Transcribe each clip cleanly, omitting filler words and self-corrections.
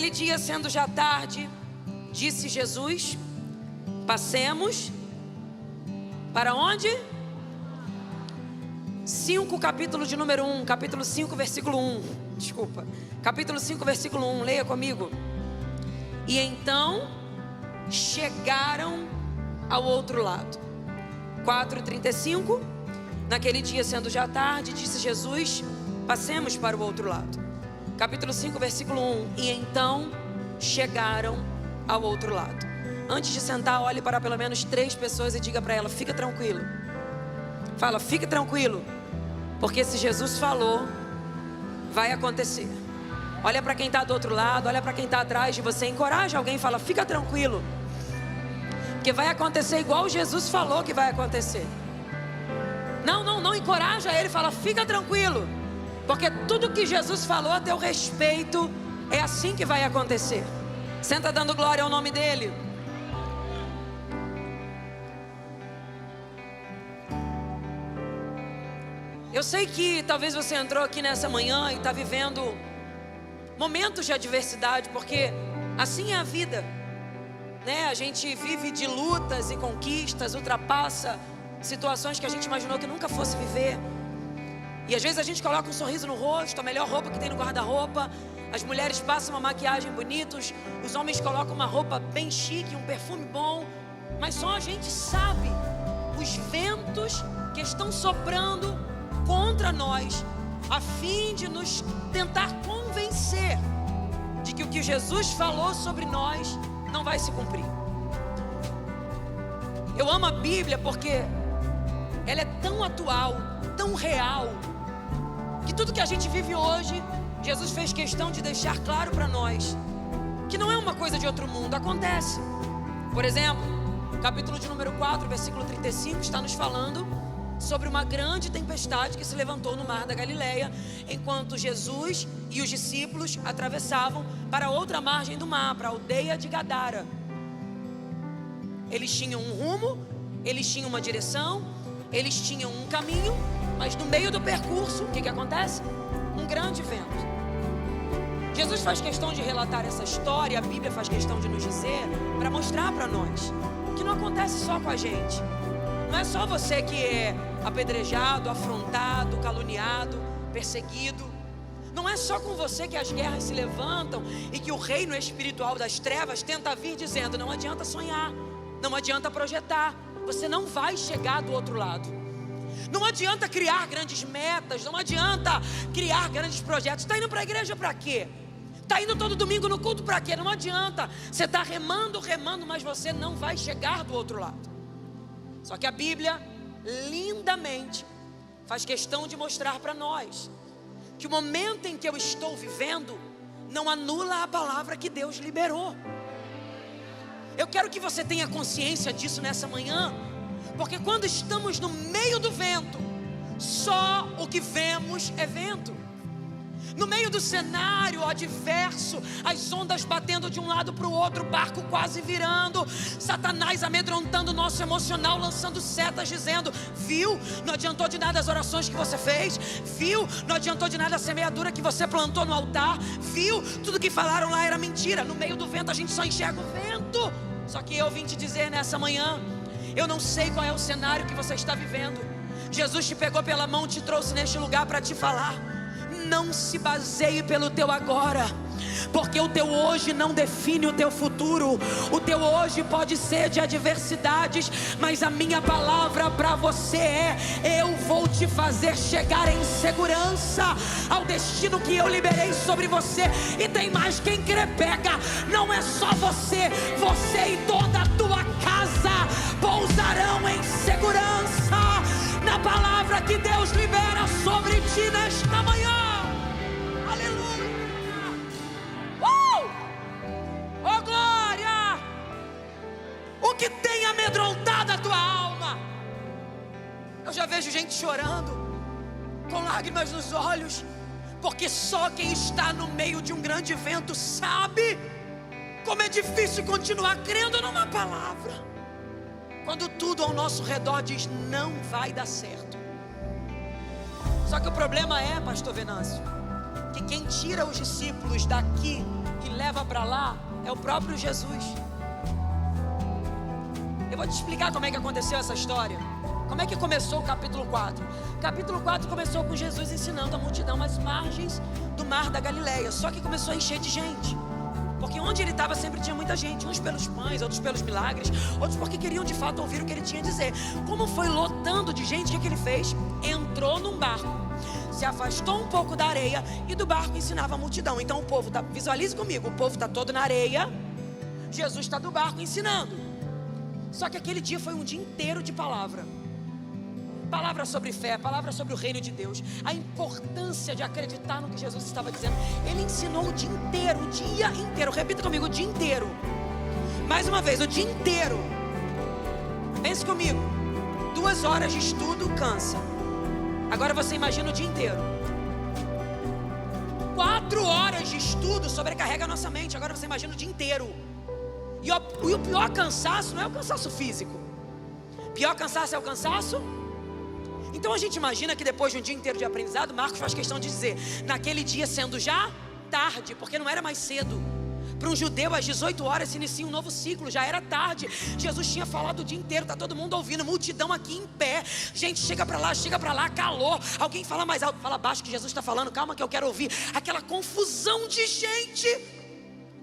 Naquele dia, sendo já tarde, disse Jesus: passemos para onde? 5, capítulo de número 1, capítulo 5, versículo 1. Desculpa. Capítulo 5, versículo 1, leia comigo. E então chegaram ao outro lado. 4:35. Naquele dia, sendo já tarde, disse Jesus: passemos para o outro lado. Capítulo 5, versículo 1. E então chegaram ao outro lado. Antes de sentar, olhe para pelo menos 3 pessoas e diga para ela: fica tranquilo. Fala: fica tranquilo, porque se Jesus falou, vai acontecer. Olha para quem está do outro lado, olha para quem está atrás de você, encoraja alguém e fala: fica tranquilo, porque vai acontecer igual Jesus falou que vai acontecer. Não encoraja ele, fala: fica tranquilo, porque tudo que Jesus falou a teu respeito é assim que vai acontecer. Senta dando glória ao nome dele. Eu sei que talvez você entrou aqui nessa manhã e está vivendo momentos de adversidade, porque assim é a vida, né? A gente vive de lutas e conquistas, ultrapassa situações que a gente imaginou que nunca fosse viver. E às vezes a gente coloca um sorriso no rosto, a melhor roupa que tem no guarda-roupa. As mulheres passam uma maquiagem bonita, os homens colocam uma roupa bem chique, um perfume bom. Mas só a gente sabe os ventos que estão soprando contra nós, a fim de nos tentar convencer de que o que Jesus falou sobre nós não vai se cumprir. Eu amo a Bíblia porque ela é tão atual, tão real, que tudo que a gente vive hoje, Jesus fez questão de deixar claro para nós que não é uma coisa de outro mundo, acontece. Por exemplo, capítulo de número 4, versículo 35, está nos falando sobre uma grande tempestade que se levantou no mar da Galileia, enquanto Jesus e os discípulos atravessavam para outra margem do mar, para a aldeia de Gadara. Eles tinham um rumo, eles tinham uma direção, eles tinham um caminho, mas no meio do percurso, o que acontece? Um grande vento. Jesus faz questão de relatar essa história, a Bíblia faz questão de nos dizer, para mostrar para nós que não acontece só com a gente. Não é só você que é apedrejado, afrontado, caluniado, perseguido. Não é só com você que as guerras se levantam e que o reino espiritual das trevas tenta vir dizendo: não adianta sonhar, não adianta projetar, você não vai chegar do outro lado. Não adianta criar grandes metas, não adianta criar grandes projetos. Está indo para a igreja para quê? Está indo todo domingo no culto para quê? Não adianta. Você está remando, mas você não vai chegar do outro lado. Só que a Bíblia, lindamente, faz questão de mostrar para nós que o momento em que eu estou vivendo não anula a palavra que Deus liberou. Eu quero que você tenha consciência disso nessa manhã, porque quando estamos no meio do vento, só o que vemos é vento. No meio do cenário adverso, as ondas batendo de um lado para o outro, o barco quase virando, Satanás amedrontando o nosso emocional, lançando setas dizendo: viu, não adiantou de nada as orações que você fez, viu, não adiantou de nada a semeadura que você plantou no altar, viu, tudo que falaram lá era mentira. No meio do vento a gente só enxerga o vento. Só que eu vim te dizer nessa manhã, eu não sei qual é o cenário que você está vivendo. Jesus te pegou pela mão, te trouxe neste lugar para te falar: não se baseie pelo teu agora, porque o teu hoje não define o teu futuro. O teu hoje pode ser de adversidades, mas a minha palavra para você é: eu vou te fazer chegar em segurança ao destino que eu liberei sobre você. E tem mais, quem crê pega. Não é só você, você e toda a tua casa pousarão em segurança na palavra que Deus libera sobre ti nesta manhã. Oh glória! O que tem amedrontado a tua alma? Eu já vejo gente chorando, com lágrimas nos olhos, porque só quem está no meio de um grande vento sabe como é difícil continuar crendo numa palavra, quando tudo ao nosso redor diz: não vai dar certo. Só que o problema é, pastor Venâncio, que quem tira os discípulos daqui e leva para lá é o próprio Jesus. Eu vou te explicar como é que aconteceu essa história. Como é que começou o capítulo 4? O capítulo 4 começou com Jesus ensinando a multidão às margens do mar da Galileia. Só que começou a encher de gente, porque onde ele estava sempre tinha muita gente. Uns pelos pães, outros pelos milagres, outros porque queriam de fato ouvir o que ele tinha a dizer. Como foi lotando de gente, o que ele fez? Entrou num barco, se afastou um pouco da areia e do barco ensinava a multidão. Então o povo está, visualize comigo, o povo está todo na areia, Jesus está do barco ensinando. Só que aquele dia foi um dia inteiro de palavra. Palavra sobre fé, palavra sobre o reino de Deus, a importância de acreditar no que Jesus estava dizendo. Ele ensinou o dia inteiro, repita comigo, o dia inteiro. Mais uma vez, o dia inteiro. Pense comigo, 2 horas de estudo cansa. Agora você imagina o dia inteiro. 4 horas de estudo sobrecarrega a nossa mente. Agora você imagina o dia inteiro. E o pior cansaço não é o cansaço físico. O pior cansaço é o cansaço. Então a gente imagina que depois de um dia inteiro de aprendizado, Marcos faz questão de dizer, naquele dia sendo já tarde, porque não era mais cedo. Para um judeu às 18 horas se inicia um novo ciclo, já era tarde. Jesus tinha falado o dia inteiro, está todo mundo ouvindo, multidão aqui em pé. Gente, chega para lá, calor. Alguém fala mais alto, fala baixo que Jesus está falando, calma que eu quero ouvir. Aquela confusão de gente.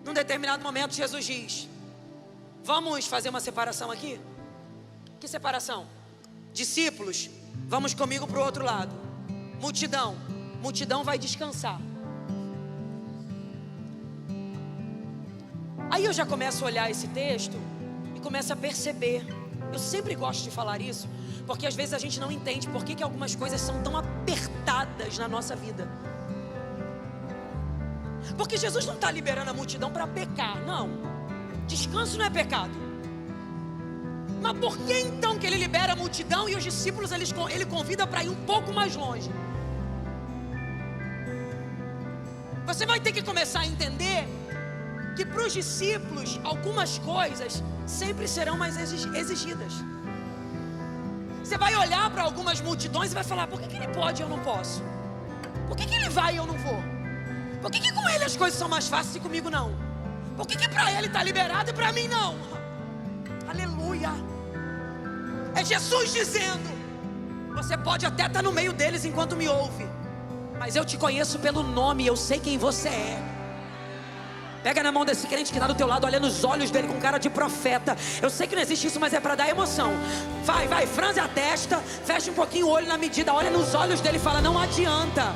Num determinado momento Jesus diz, vamos fazer uma separação aqui? Que separação? Discípulos, vamos comigo para o outro lado. Multidão vai descansar. Aí eu já começo a olhar esse texto e começo a perceber. Eu sempre gosto de falar isso, porque às vezes a gente não entende por que algumas coisas são tão apertadas na nossa vida. Porque Jesus não está liberando a multidão para pecar, não. Descanso não é pecado. Mas por que então que ele libera a multidão e os discípulos ele convida para ir um pouco mais longe? Você vai ter que começar a entender que para os discípulos algumas coisas sempre serão mais exigidas. Você vai olhar para algumas multidões e vai falar, por que ele pode e eu não posso? Por que ele vai e eu não vou? Por que com ele as coisas são mais fáceis e comigo não? Por que para ele está liberado e para mim não? Aleluia. É Jesus dizendo, você pode até estar no meio deles enquanto me ouve, mas eu te conheço pelo nome, eu sei quem você é. Pega na mão desse crente que está do teu lado, olha nos olhos dele com cara de profeta. Eu sei que não existe isso, mas é para dar emoção. Vai, franze a testa, fecha um pouquinho o olho na medida, olha nos olhos dele e fala, não adianta.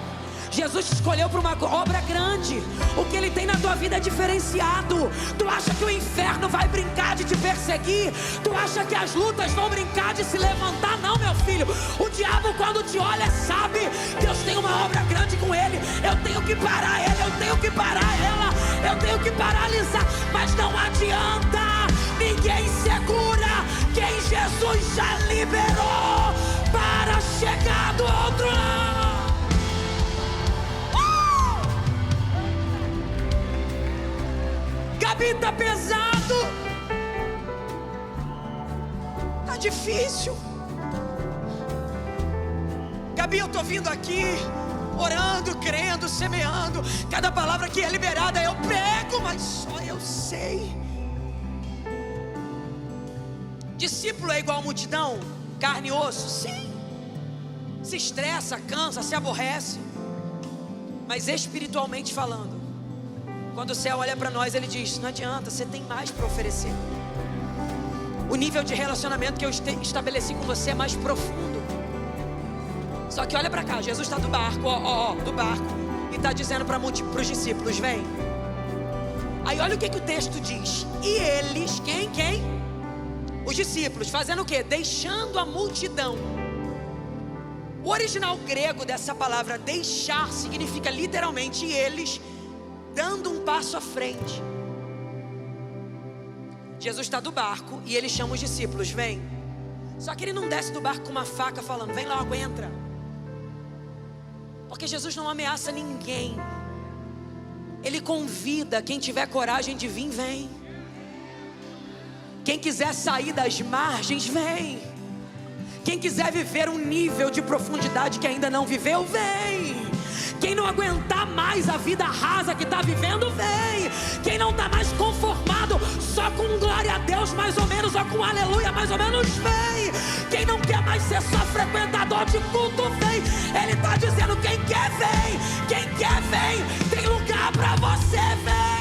Jesus te escolheu para uma obra grande. O que ele tem na tua vida é diferenciado. Tu acha que o inferno vai brincar de te perseguir? Tu acha que as lutas vão brincar de se levantar? Não, meu filho. O diabo quando te olha sabe, Deus tem uma obra grande com ele. Eu tenho que parar ele, eu tenho que parar ela, eu tenho que paralisar. Mas não adianta, ninguém segura quem Jesus já liberou para chegar do outro lado. Gabi, tá pesado, tá difícil. Gabi, eu tô vindo aqui orando, crendo, semeando. Cada palavra que é liberada eu pego, mas só eu sei. Discípulo é igual a multidão, carne e osso? Sim. Se estressa, cansa, se aborrece. Mas espiritualmente falando, quando o céu olha para nós, ele diz, não adianta, você tem mais para oferecer. O nível de relacionamento que eu estabeleci com você é mais profundo. Só que olha para cá, Jesus está do barco, do barco, e está dizendo para os discípulos, vem. Aí olha o que o texto diz. E eles, quem? Os discípulos, fazendo o quê? Deixando a multidão. O original grego dessa palavra deixar significa literalmente eles dando um passo à frente. Jesus está do barco e ele chama os discípulos, vem. Só que ele não desce do barco com uma faca falando, vem logo, entra. Porque Jesus não ameaça ninguém. Ele convida, quem tiver coragem de vir, vem. Quem quiser sair das margens, vem. Quem quiser viver um nível de profundidade que ainda não viveu, vem. Quem não aguentar mais a vida rasa que está vivendo, vem. Quem não está mais conformado só com glória a Deus, mais ou menos, ou com aleluia, mais ou menos, vem. Quem não quer mais ser só frequentador de culto, vem. Ele está dizendo: quem quer, vem. Quem quer, vem. Tem lugar para você, vem.